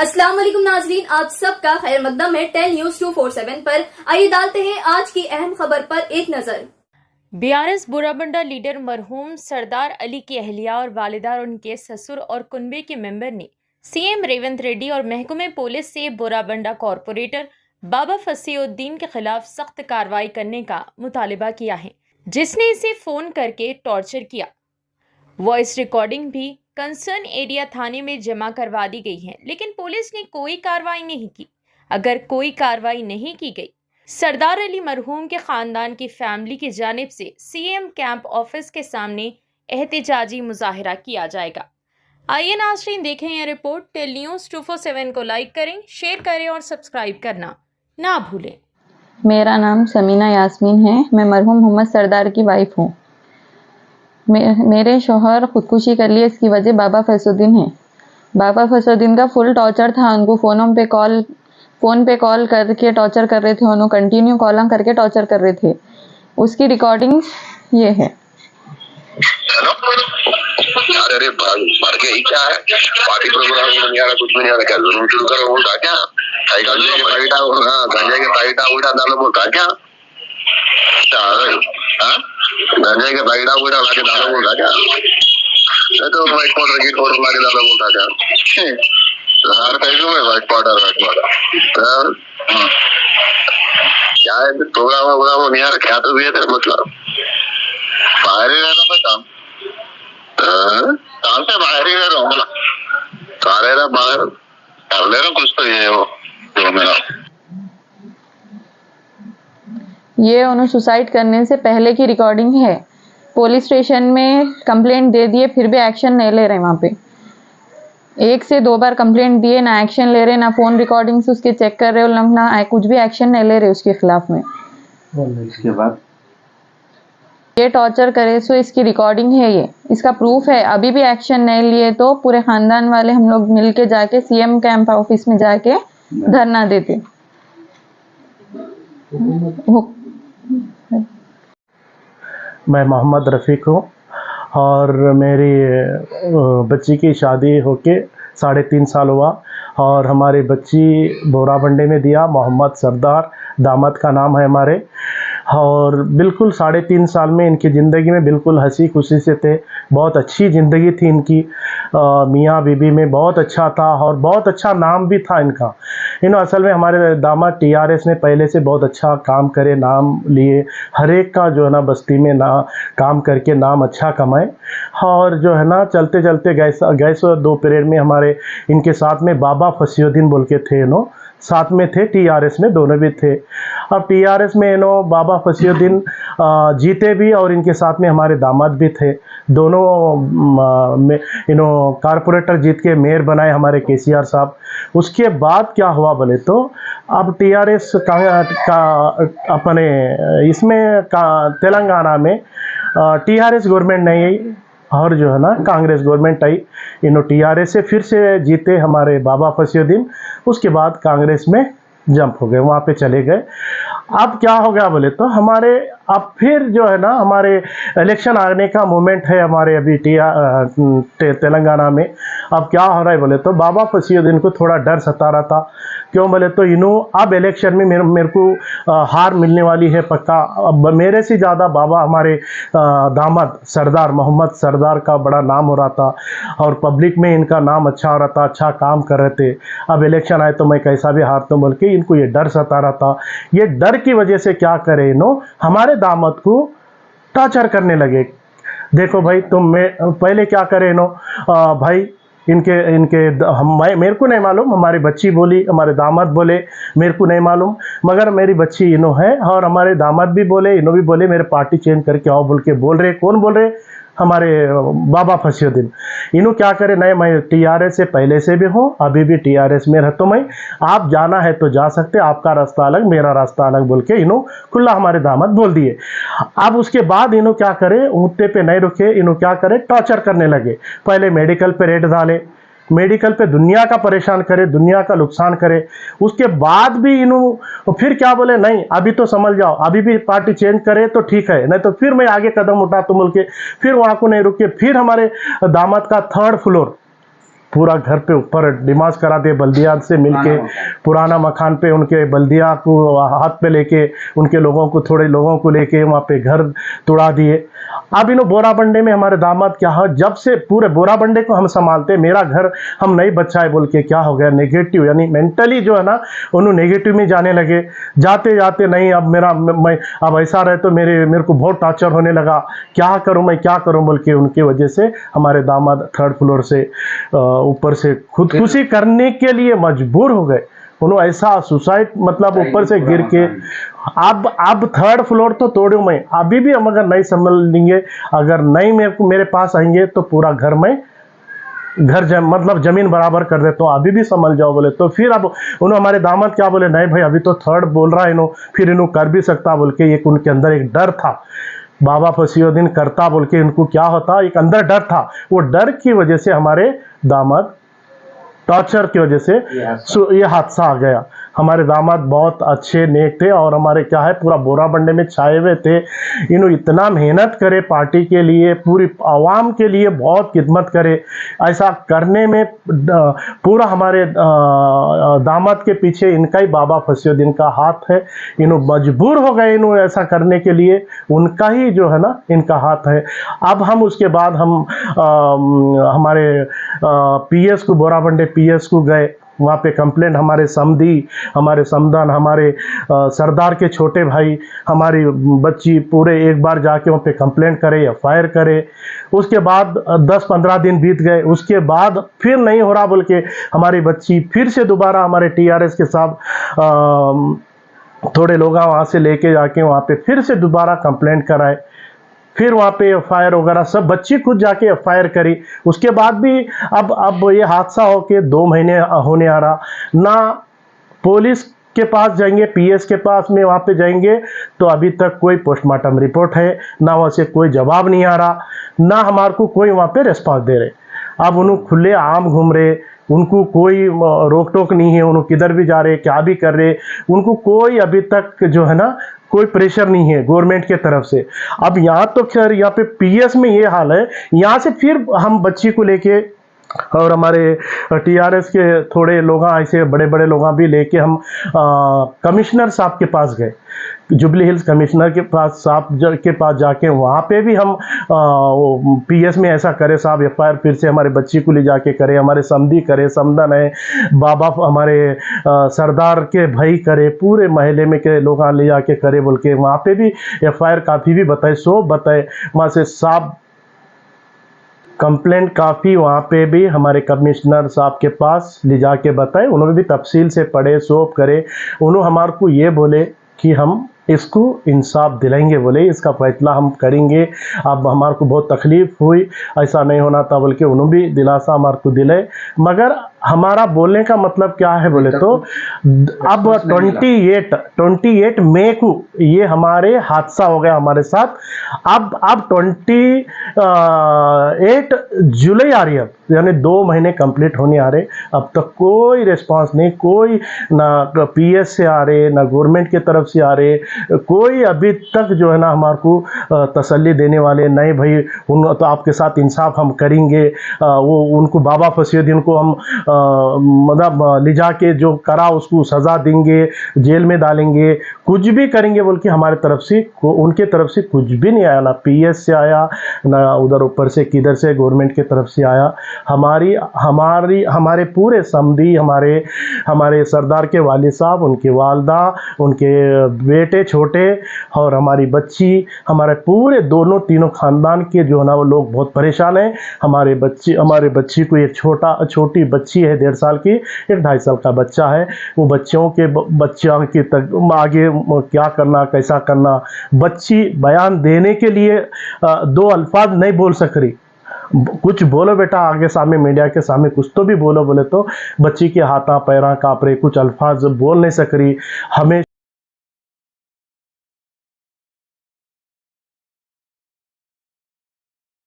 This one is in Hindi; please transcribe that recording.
अस्सलाम वालेकुम नाजरीन, आप सबका खैर मकदम है 10 न्यूज 247 पर। आइए डालते हैं आज की अहम खबर पर एक नजर। बीआरएस बोराबंडा लीडर मरहूम सरदार अली की अहलिया और वालिदा और उनके ससुर और कुनबे के मेंबर ने सीएम रेवंत रेड्डी और महकमे पुलिस से बोराबंडा कॉरपोरेटर बाबा फसीउद्दीन के खिलाफ सख्त कार्रवाई करने का मुतालिबा किया है, जिसने इसे फोन करके टॉर्चर किया। वॉइस रिकॉर्डिंग भी कंसर्न एरिया थाने में जमा करवा दी गई है, लेकिन पुलिस ने कोई कार्रवाई नहीं की। अगर कोई कार्रवाई नहीं की गई, सरदार अली मरहूम के खानदान की फैमिली की जानिब से सीएम कैंप ऑफिस के सामने एहतजाजी मुजाहिरा किया जाएगा। आइए नाज़रीन, देखें यह रिपोर्ट। टेल न्यूज़ 247 को लाइक करें, शेयर करें और सब्सक्राइब करना ना भूलें। मेरा नाम समीना यास्मीन है। मैं मरहूम मोहम्मद सरदार की वाइफ हूँ। मेरे शोहर खुदकुशी कर लिए, इसकी वजह बाबा फैसुद्दीन है। बाबा फैसुद्दीन का फुल टॉर्चर था। उनको फ़ोन पे कॉल करके टॉर्चर कर रहे थे। उन्होंने कंटिन्यू कॉल करके टॉर्चर कर रहे थे। उसकी रिकॉर्डिंग्स ये है। अरे भर के ही क्या है, पार्टी प्रोग्राम में नहीं आ रहा, कुछ भी नहीं आ रहा, क्या जुलूम शुरू करो बोलता क्या? गंजे के पैकेटा उल्टा डालो बोलता क्या? गंजे के पैकेटा उल्टा ला के डालो बोलता क्या? नहीं तो व्हाइट पाउडर की फोटो ला के डालो बोलता क्या? हर पैसों में व्हाइट पाउडर क्या है? प्रोग्राम नहीं आ रहा, क्या तो भी है तेरा मतलब? बाहर ही रहना था काम से बाहर ही रह रहा हूँ, बोला सारे रहा बाहर कर ले रहा कुछ तो ये वो जो मेरा ये उन्होंने सुसाइड करने से पहले की रिकॉर्डिंग है। पुलिस स्टेशन में कंप्लेंट दे दिए, फिर भी एक्शन नहीं ले रहे। वहाँ पे 1 से 2 बार कंप्लेंट दिए, ना एक्शन ले रहे, ना फ़ोन रिकॉर्डिंग्स उसके चेक कर रहे हो, ना कुछ भी एक्शन नहीं ले रहे उसके खिलाफ में। इसके बाद ये टॉर्चर करे सो इसकी रिकॉर्डिंग है, ये इसका प्रूफ है। अभी भी एक्शन नहीं लिए तो पूरे खानदान वाले हम लोग मिल के जाके सीएम कैंप ऑफिस में जाके धरना देते। मैं मोहम्मद रफ़ीक हूँ और मेरी बच्ची की शादी होके 3.5 साल हुआ और हमारी बच्ची बोराबंडे में दिया। मोहम्मद सरदार दामाद का नाम है हमारे। और बिल्कुल 3.5 साल में इनकी ज़िंदगी में बिल्कुल हंसी खुशी से थे। बहुत अच्छी ज़िंदगी थी इनकी, मियाँ बीबी में बहुत अच्छा था और बहुत अच्छा नाम भी था इनका। असल में हमारे दामाद टीआरएस में पहले से बहुत अच्छा काम करे, नाम लिए, हर एक का जो है ना बस्ती में ना काम करके नाम अच्छा कमाए। और जो है ना चलते चलते गैस 2 पीरियड में हमारे इनके साथ में बाबा फसीउद्दीन बोल के थे, साथ में थे, टीआरएस में दोनों भी थे। अब टीआरएस में बाबा फसीउद्दीन जीते भी और इनके साथ में हमारे दामाद भी थे। दोनों में कारपोरेटर जीत के मेयर बनाए हमारे केसीआर साहब। उसके बाद क्या हुआ बोले तो अब टीआरएस का अपने इसमें तेलंगाना में टीआरएस गवर्नमेंट नहीं आई और जो है ना कांग्रेस गवर्नमेंट आई। टीआरएस से फिर से जीते हमारे बाबा फसीउद्दीन। उसके बाद कांग्रेस में जंप हो गए, वहाँ पे चले गए। अब क्या हो गया बोले तो हमारे अब फिर जो है ना हमारे इलेक्शन आने का मोमेंट है हमारे अभी तेलंगाना में। अब क्या हो रहा है बोले तो बाबा फसीउद्दीन को थोड़ा डर सता रहा था। क्यों बोले तो अब इलेक्शन में मेरे को हार मिलने वाली है पक्का। अब मेरे से ज़्यादा बाबा हमारे दामाद सरदार मोहम्मद सरदार का बड़ा नाम हो रहा था और पब्लिक में इनका नाम अच्छा हो रहा था, अच्छा काम कर रहे थे। अब इलेक्शन आए तो मैं कैसा भी हारता हूं बोल के इनको ये डर सता रहा था। ये डर की वजह से क्या करे हमारे दामाद को टॉर्चर करने लगे। देखो भाई पहले क्या करे भाई मेरे को नहीं मालूम, हमारी बच्ची बोली, हमारे दामाद बोले मेरे को नहीं मालूम, मगर मेरी बच्ची है और हमारे दामाद भी बोले, भी बोले मेरे पार्टी चेंज करके आओ बोल के बोल रहे। कौन बोल रहे? हमारे बाबा फसीउद्दीन। क्या करे? नहीं, मैं टीआरएस से पहले से भी हूँ, अभी भी टीआरएस में रहता मैं। आप जाना है तो जा सकते, आपका रास्ता अलग मेरा रास्ता अलग बोल के खुला हमारे दामाद बोल दिए। अब उसके बाद क्या करे, ऊँटे पे नहीं रुके, क्या करे टॉर्चर करने लगे। पहले मेडिकल पे रेड डाले, मेडिकल पे दुनिया का परेशान करे, दुनिया का नुकसान करे। उसके बाद भी फिर क्या बोले, नहीं अभी तो समझ जाओ, अभी भी पार्टी चेंज करे तो ठीक है, नहीं तो फिर मैं आगे कदम उठा तो बोल के फिर वहाँ को नहीं रुके। फिर हमारे दामाद का 3rd फ्लोर पूरा घर पे ऊपर डिमांड करा दिए बल्दिया से मिलके, पुराना मकान पे उनके बल्दिया को हाथ पे लेके उनके लोगों को, थोड़े लोगों को लेके वहाँ पे घर तोड़ा दिए। अब इन बोराबंडे में हमारे दामाद क्या है, जब से पूरे बोराबंडे को हम संभालते, मेरा घर हम नहीं बचाए बोल के क्या हो गया, नेगेटिव यानी मेंटली जो है ना उन्होंने नेगेटिव में जाने लगे। जाते जाते नहीं अब मैं अब ऐसा रहे तो मेरे को बहुत टॉर्चर होने लगा, क्या करूं मैं क्या करूं बोल के उनकी वजह से हमारे दामाद 3rd फ्लोर से ऊपर से खुदकुशी करने के लिए मजबूर हो गए। उन्होंने ऐसा सुसाइड मतलब ऊपर से गिर के अब 3rd फ्लोर तो तोड़ू मैं, अभी भी हम अगर नहीं संभल लेंगे, अगर नहीं मेरे पास आएंगे तो पूरा घर में मतलब जमीन बराबर कर देता हूँ, अभी भी संभल जाओ बोले। तो फिर अब उन्होंने हमारे दामाद क्या बोले, नहीं भाई अभी तो 3rd बोल रहा है इन्हों, फिर इन्हों कर भी सकता बोल के एक उनके अंदर एक डर था, बाबा फसीउद्दीन करता बोल के इनको क्या होता एक अंदर डर था। वो डर की वजह से हमारे दामाद टॉर्चर की वजह से ये हादसा आ गया। हमारे दामाद बहुत अच्छे नेक थे और हमारे क्या है पूरा बोराबंडे में छाए हुए थे। इन्होंने इतना मेहनत करे पार्टी के लिए, पूरी आवाम के लिए बहुत खिदमत करे। ऐसा करने में पूरा हमारे दामाद के पीछे इनका ही बाबा फसीउद्दीन का हाथ है। इन्होंने मजबूर हो गए इन्होंने ऐसा करने के लिए, उनका ही जो है ना इनका हाथ है। अब हम उसके बाद हम हमारे PS को, बोराबंडे PS को गए, वहाँ पे कंप्लेंट हमारे समधी, हमारे समदान, हमारे सरदार के छोटे भाई, हमारी बच्ची पूरे एक बार जाके वहाँ पे कंप्लेंट करे, FIR करे। उसके बाद 10-15 दिन बीत गए, उसके बाद फिर नहीं हो रहा बोल के हमारी बच्ची फिर से दोबारा हमारे TRS के साथ थोड़े लोग वहाँ से लेके जाके वहाँ पे फिर से दोबारा कंप्लेंट कराए। फिर वहाँ पे FIR वगैरह सब बच्ची खुद जाके FIR करी। उसके बाद भी अब ये हादसा होके 2 महीने होने आ रहा, ना पुलिस के पास जाएंगे, PS के पास में वहाँ पे जाएंगे तो अभी तक कोई पोस्टमार्टम रिपोर्ट है ना, वहाँ से कोई जवाब नहीं आ रहा, ना हमारे को कोई वहाँ पे रिस्पॉन्स दे रहे। अब उन्होंने खुले आम घूम रहे, उनको कोई रोक टोक नहीं है, उन्होंने किधर भी जा रहे क्या भी कर रहे, उनको कोई अभी तक जो है ना कोई प्रेशर नहीं है गवर्नमेंट के तरफ से। अब यहाँ तो खैर यहाँ पे PS में ये हाल है, यहाँ से फिर हम बच्ची को लेके और हमारे TRS के थोड़े लोग ऐसे बड़े बड़े लोग भी लेके हम कमिश्नर साहब के पास गए, जुबली हिल्स कमिश्नर के पास जाके वहाँ पे भी हम PS में ऐसा करे साहब FIR फिर से हमारे बच्ची को ले जाके करे, हमारे समधी करे, समदन है, बाबा हमारे सरदार के भाई करे, पूरे महल्ले में के लोग ले जाके करे बोल के वहाँ पे भी FIR काफ़ी भी बताए, सब बताए वहाँ से साहब कंप्लेंट काफ़ी वहाँ पे भी हमारे कमिश्नर साहब के पास ले जाके बताए, उन्होंने भी तफसील से पढ़े सोप करे। उन्होंने हमारे को ये बोले कि हम इसको इंसाफ दिलाएंगे, बोले इसका फैसला हम करेंगे। अब हमारे को बहुत तकलीफ़ हुई, ऐसा नहीं होना था बोल के उन्होंने भी दिलासा हमारे को दिलाए। मगर हमारा बोलने का मतलब क्या है बोले तो अब 28 मई को ये हमारे हादसा हो गया हमारे साथ। अब 28 जुलाई आ रही है, यानी 2 महीने कंप्लीट होने आ रहे, अब तक कोई रिस्पांस नहीं, कोई ना PS से आ रहे ना गवर्नमेंट के तरफ से आ रहे, कोई अभी तक जो है ना हमारे को तसल्ली देने वाले नहीं। भाई उन तो आपके साथ इंसाफ हम करेंगे, वो उनको बाबा फसीउद्दीन को हम मतलब ले जाके जो करा उसको सज़ा देंगे, जेल में डालेंगे, कुछ भी करेंगे बोल के हमारे तरफ से उनके तरफ से कुछ भी नहीं आया, ना PS से आया ना उधर ऊपर से किधर से गवर्नमेंट के तरफ से आया। हमारे पूरे समधी, हमारे सरदार के वालिद साहब, उनके वालदा, उनके बेटे छोटे और हमारी बच्ची, हमारे पूरे दोनों तीनों ख़ानदान के जो है ना वो लोग बहुत परेशान हैं। हमारे बच्ची को एक छोटी बच्ची है 1.5 साल की, एक 2.5 साल का बच्चा है। वो बच्चों के आगे क्या करना कैसा करना, बच्ची बयान देने के लिए 2 अल्फाज नहीं बोल सक रही। कुछ बोलो बेटा आगे सामने मीडिया के सामने कुछ तो भी बोलो, बोले तो बच्ची के हाथा पैरा काँप रहे, कुछ अल्फाज बोल नहीं सक रही। हमें